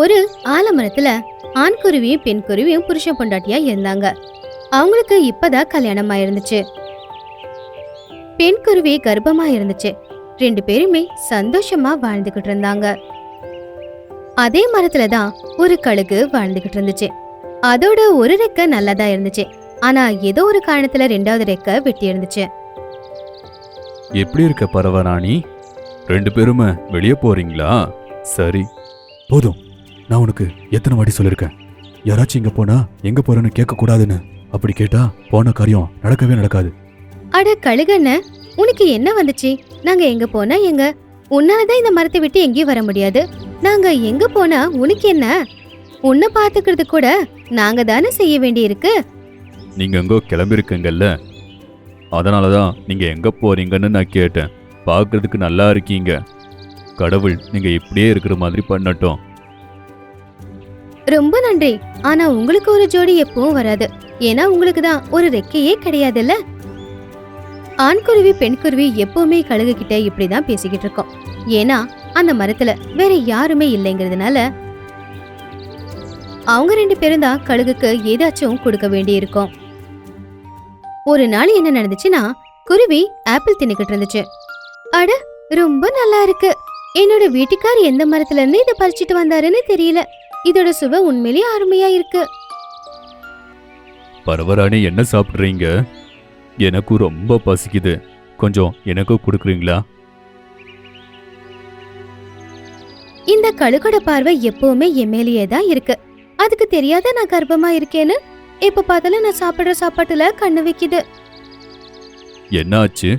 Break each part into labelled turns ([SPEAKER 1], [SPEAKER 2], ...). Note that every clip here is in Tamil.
[SPEAKER 1] ஒரு ஆலமரத்துல ஆண் குருவியும் பெண் குருவியும் புருஷன் பொண்டாட்டியா இருந்தாங்க. அவங்களுக்கு இப்பதான் கல்யாணம் ஆயிருந்துச்சு. பெண் குருவி கர்ப்பமா இருந்துச்சு. 2 பேருமே சந்தோஷமா வாழ்ந்துகிட்டு இருந்தாங்க. அதே மரத்துலதான் ஒரு கழுகு வாழ்ந்துகிட்டு இருந்துச்சு. அதோட ஒரு ரெக்க நல்லாதான் இருந்துச்சு. ஆனா ஏதோ ஒரு காரணத்துல 2வது ரெக்க வெட்டி இருந்துச்சு.
[SPEAKER 2] எப்படி இருக்க பரவராணி? 2 பேருமே வெளியே போறீங்களா? சரி,
[SPEAKER 3] போதும். நான் உனக்கு எத்தனை வாட்டி சொல்லிருக்கேன், யாராச்சும் இங்க போனா எங்க போறேன்னு கேட்க கூடாதுன்னு. அப்படி கேட்டா போன காரியம் நடக்கவே நடக்காது.
[SPEAKER 1] அட கழுகண்ண, உனக்கு என்ன வந்துச்சு? நாங்க எங்க போனா எங்க? உன்னாலதான் இந்த மரத்தை விட்டு எங்கேயும் வர முடியாது. நாங்க எங்க போனா உனக்கு என்ன? உன்னை பாத்துக்கிறது கூட நாங்க தானே செய்ய வேண்டி இருக்கு.
[SPEAKER 2] நீங்க எங்கோ கிளம்பிருக்கீங்கல்ல, அதனாலதான் நீங்க எங்க போறீங்கன்னு நான் கேட்டேன். பார்க்கறதுக்கு நல்லா இருக்கீங்க. கடவுள் நீங்க இப்படியே இருக்கிற மாதிரி பண்ணட்டும்.
[SPEAKER 1] ரொம்ப நன்றி. ஆனா உங்களுக்கு ஒரு ஜோடி எப்பவும் வராது. ஏன்னா உங்களுக்கு தான் ஒரு ரெக்கையே கிடையாதுல்ல. ஆண் குருவி பெண் குருவி எப்பவுமே கழுகு கிட்ட இப்படிதான் பேசிக்கிட்டு இருக்கோம். ஏன்னா அந்த மரத்துல வேற யாருமே இல்லைங்கிறதுனால அவங்க 2 பேரும் தான் கழுகுக்கு ஏதாச்சும் கொடுக்க வேண்டி இருக்கும். ஒரு நாள் என்ன நடந்துச்சுன்னா, குருவி ஆப்பிள் தின்னுக்கிட்டு இருந்துச்சு. அட, ரொம்ப நல்லா இருக்கு. என்னோட வீட்டுக்கார் எந்த மரத்துல இருந்து இதை பறிச்சிட்டு வந்தாருன்னு தெரியல. இதோட சுவை உண்மையிலேயே அருமையா இருக்கு.
[SPEAKER 2] பரவராணி என்ன சாப்பிடுறீங்க? எனக்கு ரொம்ப பசிக்குது. கொஞ்சம் எனக்கு கொடுக்குறீங்களா?
[SPEAKER 1] இந்த கழுகோட பார்வை எப்பவுமே என் மேலேயே தான் இருக்கு. அதுக்கு தெரியாத நான் கர்ப்பமா இருக்கேன்னு இப்ப பார்த்தாலும் நான் சாப்பிடுற சாப்பாட்டுல கண்ணு வைக்குது.
[SPEAKER 2] என்னாச்சு?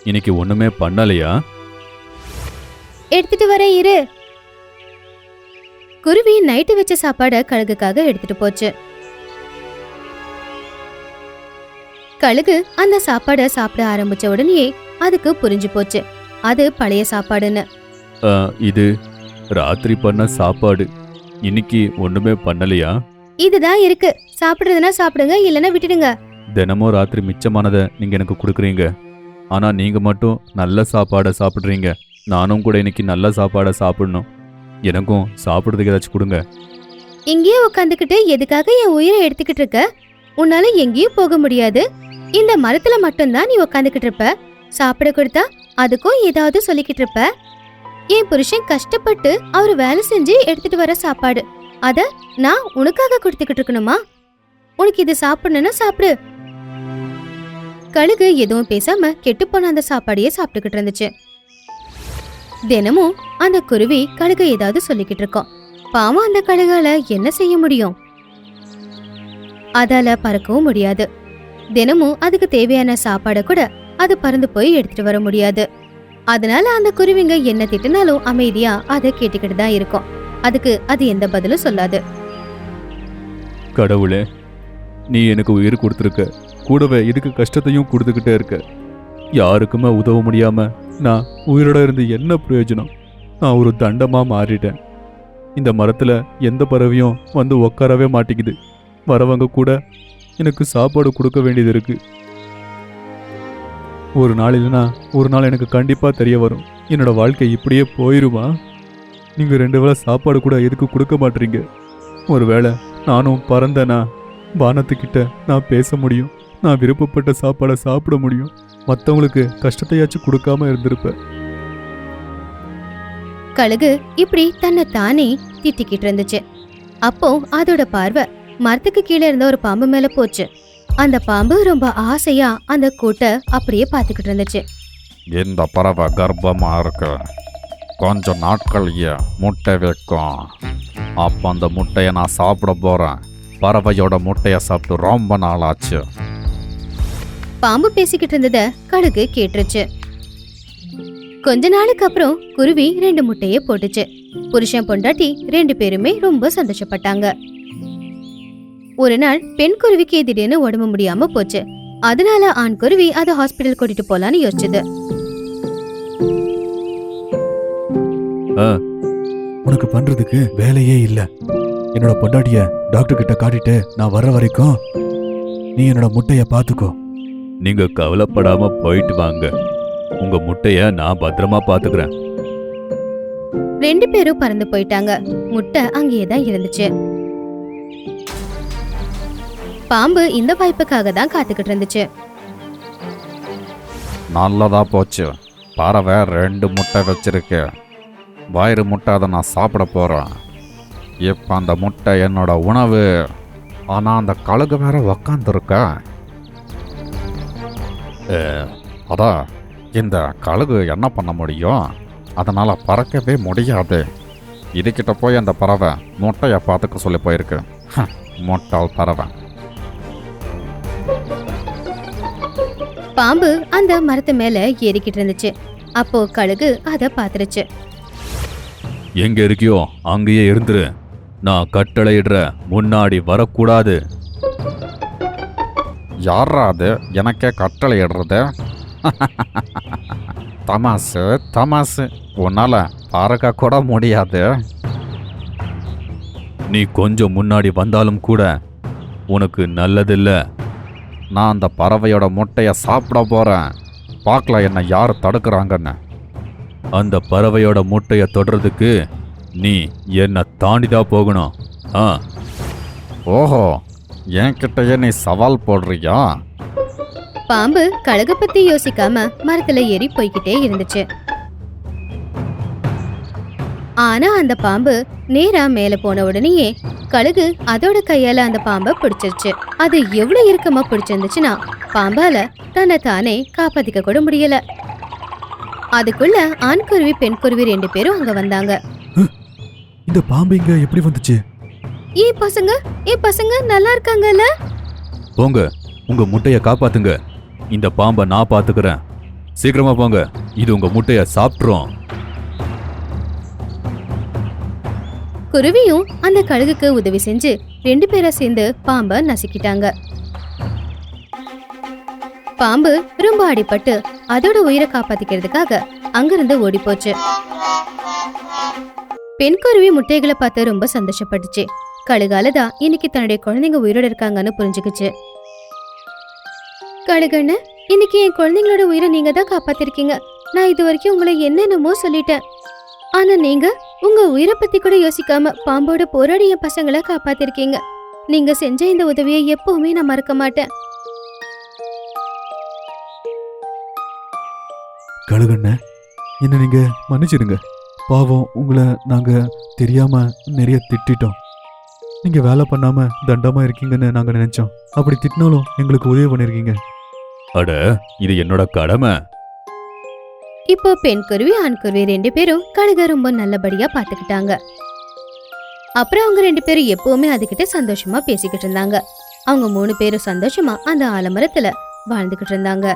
[SPEAKER 2] இன்னைக்கு ஒண்ணுமே பண்ணலையா?
[SPEAKER 1] எடுத்துட்டு வர இரு. குருவி நைட்டு வச்ச சாப்பாட கழுகுக்காக எடுத்துட்டு போச்சு. கழுகு அந்த சாப்பாட சாப்பிட ஆரம்பிச்ச உடனே அதுக்கு புரிஞ்சு போச்சு அது பழைய சாப்பாடுன்னு.
[SPEAKER 2] இது ராத்திரி பண்ண சாப்பாடு. இன்னைக்கு ஒண்ணுமே பண்ணலையா?
[SPEAKER 1] இதுதான் இருக்கு. சாப்பிடுறதுனா சாப்பிடுங்க, இல்லைன்னா விட்டுடுங்க.
[SPEAKER 2] தினமும் ராத்திரி மிச்சமானதை நீங்க எனக்கு கொடுக்குறீங்க. ஆனா நீங்க மட்டும் நல்ல சாப்பாடை சாப்பிடுறீங்க. நானும் கூட இன்னைக்கு நல்ல சாப்பாடை சாப்பிடணும். எனக்கும் சாப்பிடுறதுக்கு ஏதாச்சும் கொடுங்க.
[SPEAKER 1] இங்கேயே உட்காந்துக்கிட்டு எதுக்காக என் உயிரை எடுத்துக்கிட்டு இருக்க? உன்னால எங்கேயும் போக முடியாது. இந்த மரத்துல மட்டும்தான் நீ உட்காந்துக்கிட்டு இருப்ப. சாப்பிட கொடுத்தா அதுக்கும் ஏதாவது சொல்லிக்கிட்டு இருப்ப. என் புருஷன் கஷ்டப்பட்டு அவரு வேலை செஞ்சு எடுத்துட்டு வர சாப்பாடு, அத நான் உனக்காக கொடுத்துக்கிட்டு இருக்கணுமா? உனக்கு இது சாப்பிடணும்னா சாப்பிடு. கழுகு எதுவும் பேசாம கெட்டுப்போன அந்த சாப்பாடையே சாப்பிட்டுக்கிட்டு இருந்துச்சு. தினமும் அந்த குருவி கழுகு ஏதாவது சொல்லிக்கிட்டு இருக்கோம். பாவம் அந்த கழுகால என்ன செய்ய முடியும்? அதால பறக்கவும் முடியாது. தினமும் அதுக்கு தேவையான சாப்பாட கூட அது பறந்து போய் எடுத்துட்டு வர முடியாது. அதனால அந்த குருவிங்க என்ன திட்டினாலும் அமைதியா அதை கேட்டுக்கிட்டு தான் இருக்கும். அதுக்கு அது எந்த பதிலும் சொல்லாது.
[SPEAKER 2] கடவுளே, நீ எனக்கு உயிர் கொடுத்துருக்க, கூடவே இதுக்கு கஷ்டத்தையும் கொடுத்துக்கிட்டே இருக்க. யாருக்குமே உதவ முடியாம நான் உயிரோட இருந்து என்ன பிரயோஜனம்? நான் ஒரு தண்டமா மாறிட்டேன். இந்த மரத்துல எந்த பறவையும் வந்து உட்காரவே மாட்டேங்குது. வரவங்க கூட எனக்கு சாப்பாடு கொடுக்க வேண்டியது இருக்கு. ஒரு நாள் இல்லைன்னா ஒரு நாள் எனக்கு கண்டிப்பா தெரிய வரும், என்னோட வாழ்க்கை இப்படியே போயிருமா? நீங்க 2 வேளை சாப்பாடு கூட எதுக்கு கொடுக்க மாட்டீங்க? ஒருவேளை நானும் பறந்தேனா வானத்துக்கிட்ட நான் பேச முடியும், நான் விருப்பப்பட்ட சாப்பாடை சாப்பிட முடியும், மற்றவங்களுக்கு கஷ்டத்தையாச்சும் கொடுக்காம இருந்திருப்பேன்.
[SPEAKER 1] கழுகு இப்படி தன்னை தானே திட்டிக்கிட்டு இருந்துச்சு. அப்போ அதோட பார்வை மரத்துக்கு கீழே இருந்த ஒரு பாம்பு மேல போச்சு. அந்த பாம்பு ரொம்ப ஆசையா அந்த கூட்டை அப்படியே பார்த்துக்கிட்டு இருந்துச்சு.
[SPEAKER 4] இந்த பறவை கர்ப்பமா இருக்கு, கொஞ்சம் நாட்கள்யே முட்டை வைக்கும். அப்போ அந்த முட்டையை நான் சாப்பிட போறேன். பறவையோட முட்டையை சாப்பிட்டு ரொம்ப நாள் ஆச்சு.
[SPEAKER 1] பாம்பு பேசிக்கிட்டு இருந்தத கழுகு கேட்டுருச்சு. கொஞ்ச நாளுக்கு அப்புறம் குருவி 2 முட்டையை போட்டுச்சு. புருஷன் பொண்டாட்டி 2 பேருமே ரொம்ப சந்தோஷப்பட்டாங்க. ஒரு நாள் பெண் குருவிக்கு திடீர்னு உடம்பு முடியாம போச்சு. அதனால ஆண் குருவி அதை ஹாஸ்பிட்டல் கூட்டிட்டு போலான்னு யோசிச்சது.
[SPEAKER 3] உனக்கு பண்றதுக்கு வேலையே இல்ல. என்னோட பொண்டாட்டிய டாக்டர் கிட்ட காட்டிட்டு நான் வர்ற வரைக்கும் நீ என்னோட முட்டைய பாத்துக்கோ.
[SPEAKER 2] நீங்க கவலைப்படாம போயிட்டு வாங்க. உங்க முட்டைய நான் பத்திரமா பாத்துக்கிறேன்.
[SPEAKER 1] ரெண்டு பேரும் பறந்து போயிட்டாங்க. முட்டை அங்கேயே தான் இருந்துச்சு. பாம்பு இந்த வாய்ப்புக்காக தான் காத்துக்கிட்டு இருந்துச்சு.
[SPEAKER 4] நல்லதா போச்சு. பறவை 2 முட்டை வச்சிருக்கு. வயிறு முட்டை அதை நான் சாப்பிட போகிறேன். இப்போ அந்த முட்டை என்னோட உணவு. ஆனால் அந்த கழுகு வேற உக்காந்துருக்க. அதான் இந்த கழுகு என்ன பண்ண முடியும்? அதனால் பறக்கவே முடியாது. இதுக்கிட்ட போய் அந்த பறவை முட்டையை பார்த்துக்க சொல்லி போயிருக்கு. முட்டாள் பறவை.
[SPEAKER 1] பாம்பு அந்த மரத்து மேல ஏறிக்கிட்டு இருந்துச்சு. அப்போ கழுகு அத பாத்துருச்சு.
[SPEAKER 2] எங்க இருக்கியோ அங்கேயே இருந்துரு. நான் கட்டளையிடுற முன்னாடி வரக்கூடாது.
[SPEAKER 4] யாரா அது எனக்கே கட்டளை இடுறது? தமாசு தமாசு. உன்னால பறக்க கூட முடியாது.
[SPEAKER 2] நீ கொஞ்சம் முன்னாடி வந்தாலும் கூட உனக்கு நல்லதில்ல.
[SPEAKER 4] நான் அந்த பறவையோட முட்டையை சாப்பிட போகிறேன். பார்க்கல என்ன யார் தடுக்கிறாங்கன்னு.
[SPEAKER 2] அந்த பறவையோட முட்டையை தொடறதுக்கு நீ என்னை தாண்டிதான் போகணும்.
[SPEAKER 4] ஓஹோ, என்கிட்டயே நீ சவால் போடுறியா?
[SPEAKER 1] பாம்பு கழுகு பத்தி யோசிக்காம மரத்துல ஏறி போய்கிட்டே இருந்துச்சு. ஆனா அந்த பாம்பு நேரா மேல போன உடனேயே கழுகு அதோட கையால அந்த பாம்பை பிடிச்சிருச்சு. அது எவ்வளவு இறுக்கமா பிடிச்சிருந்துச்சுன்னா பாம்பால தன்னை தானே காப்பாத்திக்க கூட முடியல. அதுக்குள்ள ஆண் குருவி பெண் குருவி 2 பேரும் அங்க வந்தாங்க.
[SPEAKER 3] இந்த பாம்பு இங்க எப்படி வந்துச்சு?
[SPEAKER 1] ஏ பசங்க நல்லா இருக்காங்கல்ல?
[SPEAKER 2] போங்க, உங்க முட்டையை காப்பாத்துங்க. இந்த பாம்பை நான் பாத்துக்கிறேன். சீக்கிரமா போங்க, இது உங்க முட்டையை சாப்பிட்றோம்.
[SPEAKER 1] குருவியும் அந்த கழுகுக்கு உதவி செஞ்சு 2 பேரை சேர்ந்து பாம்பை நசுக்கிட்டாங்க. பாம்பு ரொம்ப அடிபட்டு அதோட உயிரை காப்பாத்திக்கிறதுக்காக அங்கிருந்து ஓடி போச்சு. பெண் குருவி முட்டைகளை பார்த்து ரொம்ப சந்தோஷப்பட்டுச்சு. கழுகாலதான் இன்னைக்கு தன்னுடைய குழந்தைங்க உயிரோட இருக்காங்கன்னு புரிஞ்சுக்குச்சு. கழுகண்ண, இன்னைக்கு என் குழந்தைங்களோட உயிரை நீங்க தான் காப்பாத்திருக்கீங்க. நான் இது வரைக்கும் உங்களை என்னென்னமோ சொல்லிட்டேன். ஆனா நீங்க உங்க உயிரை பத்தி கூட யோசிக்காம பாம்போட போராடி என் பசங்களை காப்பாத்திருக்கீங்க. நீங்க செஞ்ச இந்த உதவியை எப்பவுமே நான் மறக்க மாட்டேன்.
[SPEAKER 3] கழுகண்ண, என்ன நீங்க மன்னிச்சிடுங்க. பாவம், உங்களை நாங்க தெரியாம நிறைய திட்டிட்டோம். நீங்க வேலை பண்ணாம தண்டமா இருக்கீங்கன்னு நாங்க நினைச்சோம். அப்படி திட்டினாலும் எங்களுக்கு உதவி பண்ணிருக்கீங்க.
[SPEAKER 2] அட, இது என்னோட கடமை.
[SPEAKER 1] இப்போ பெண் குருவி ஆண் குருவி 2 பேரும் கழுக ரொம்ப நல்லபடியா பாத்துக்கிட்டாங்க. அப்புறம் அவங்க 2 பேரும் எப்பவுமே அதுகிட்ட சந்தோஷமா பேசிக்கிட்டு இருந்தாங்க. அவங்க 3 பேரும் சந்தோஷமா அந்த ஆலமரத்துல வாழ்ந்துகிட்டு இருந்தாங்க.